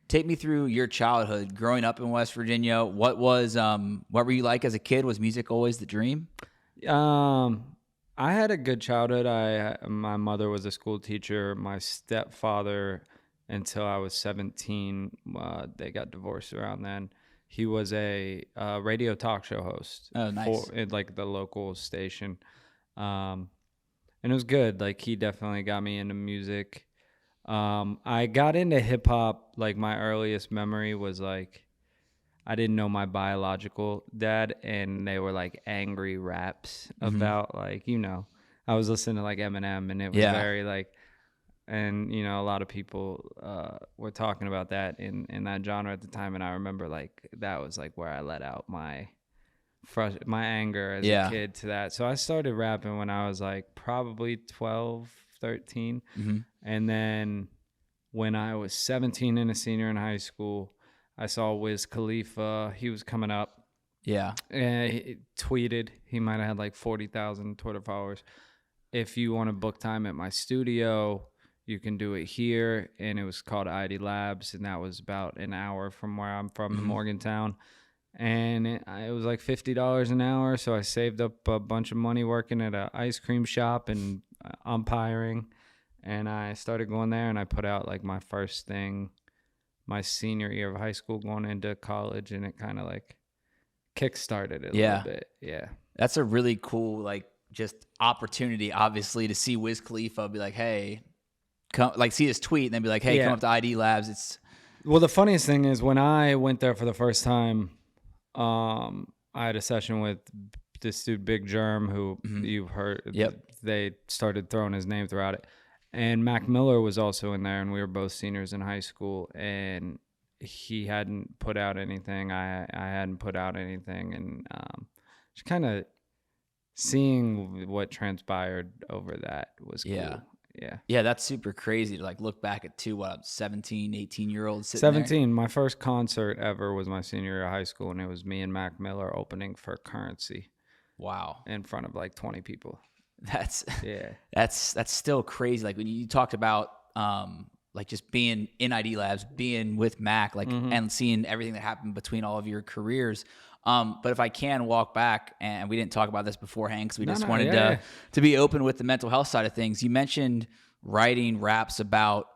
Take me through your childhood growing up in West Virginia. What were you like as a kid? Was music always the dream? I had a good childhood. My mother was a school teacher. My stepfather, until I was 17, they got divorced around then. He was a radio talk show host Oh, nice. at like the local station, and it was good. Like he definitely got me into music. I got into hip hop. Like my earliest memory was like I didn't know my biological dad, and they were like angry raps about like, I was listening to like Eminem, and it was Yeah. very like, and a lot of people were talking about that in that genre at the time, and I remember like that was like where I let out my anger as Yeah. a kid to that. So I started rapping when I was like probably 12, 13, and then when I was 17 and a senior in high school, I saw Wiz Khalifa. He was coming up. Yeah. And he tweeted. He might have had like 40,000 Twitter followers. If you want to book time at my studio, you can do it here. And it was called ID Labs. And that was about an hour from where I'm from in Morgantown. And it was like $50 an hour. So I saved up a bunch of money working at an ice cream shop and umpiring. And I started going there, and I put out like my first thing my senior year of high school going into college, and it kind of like kickstarted it a little bit. Yeah. That's a really cool, like, just opportunity, obviously, to see Wiz Khalifa be like, hey, come, like, see his tweet and then be like, hey, come up to ID Labs. Well, the funniest thing is when I went there for the first time, I had a session with this dude, Big Germ, who you've heard. Yep. They started throwing his name throughout it. And Mac Miller was also in there, and we were both seniors in high school, and he hadn't put out anything. I hadn't put out anything, and just kind of seeing what transpired over that was cool. Yeah, that's super crazy to like look back at 17, 18-year-olds sitting 17. there. My first concert ever was my senior year of high school, and it was me and Mac Miller opening for Currency. Wow. In front of like 20 people. That's still crazy. Like when you talked about like just being in ID Labs, being with Mac, like and seeing everything that happened between all of your careers. But if I can walk back, and we didn't talk about this beforehand because we just wanted to be open with the mental health side of things. You mentioned writing raps about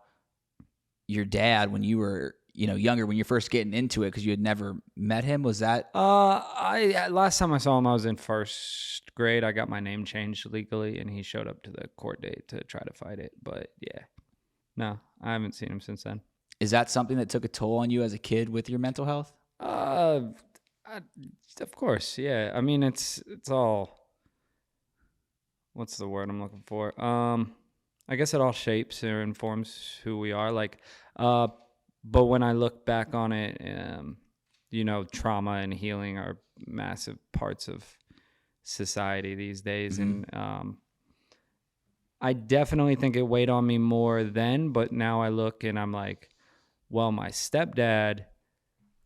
your dad when you were younger, when you're first getting into it, because you had never met him. Was that? Last time I saw him, I was in first grade. I got my name changed legally, and he showed up to the court date to try to fight it. But yeah, no, I haven't seen him since then. Is that something that took a toll on you as a kid with your mental health? Of course, yeah. I mean, it's all. What's the word I'm looking for? I guess it all shapes or informs who we are. Like, but when I look back on it, trauma and healing are massive parts of society these days. And I definitely think it weighed on me more then, but now I look and I'm like, well, my stepdad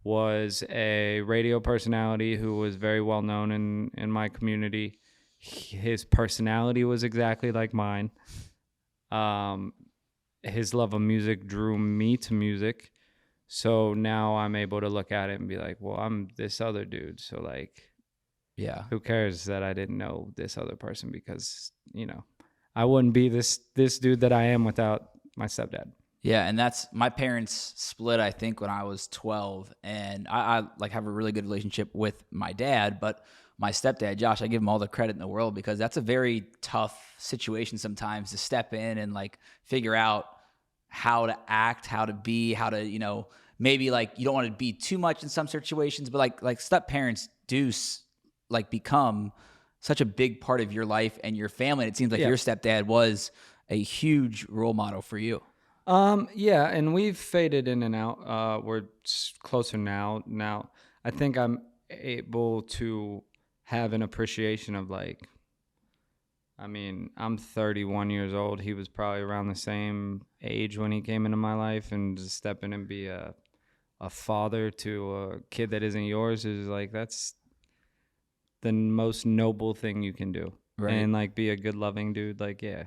was a radio personality who was very well known in my community. His personality was exactly like mine. His love of music drew me to music. So now I'm able to look at it and be like, well, I'm this other dude. So like, yeah, who cares that I didn't know this other person, because, I wouldn't be this dude that I am without my stepdad. Yeah. And that's, my parents split, I think, when I was 12, and I like have a really good relationship with my dad, but my stepdad, Josh, I give him all the credit in the world, because that's a very tough situation sometimes to step in and like figure out how to act, how to be, how to, maybe like you don't want to be too much in some situations, but like step parents do like become such a big part of your life and your family. And it seems like your stepdad was a huge role model for you. Yeah, and we've faded in and out. We're closer now. Now, I think I'm able to have an appreciation of like, I mean, I'm 31 years old. He was probably around the same age when he came into my life, and to step in and be a father to a kid that isn't yours is like, that's the most noble thing you can do. Right. And like be a good loving dude. Like, yeah.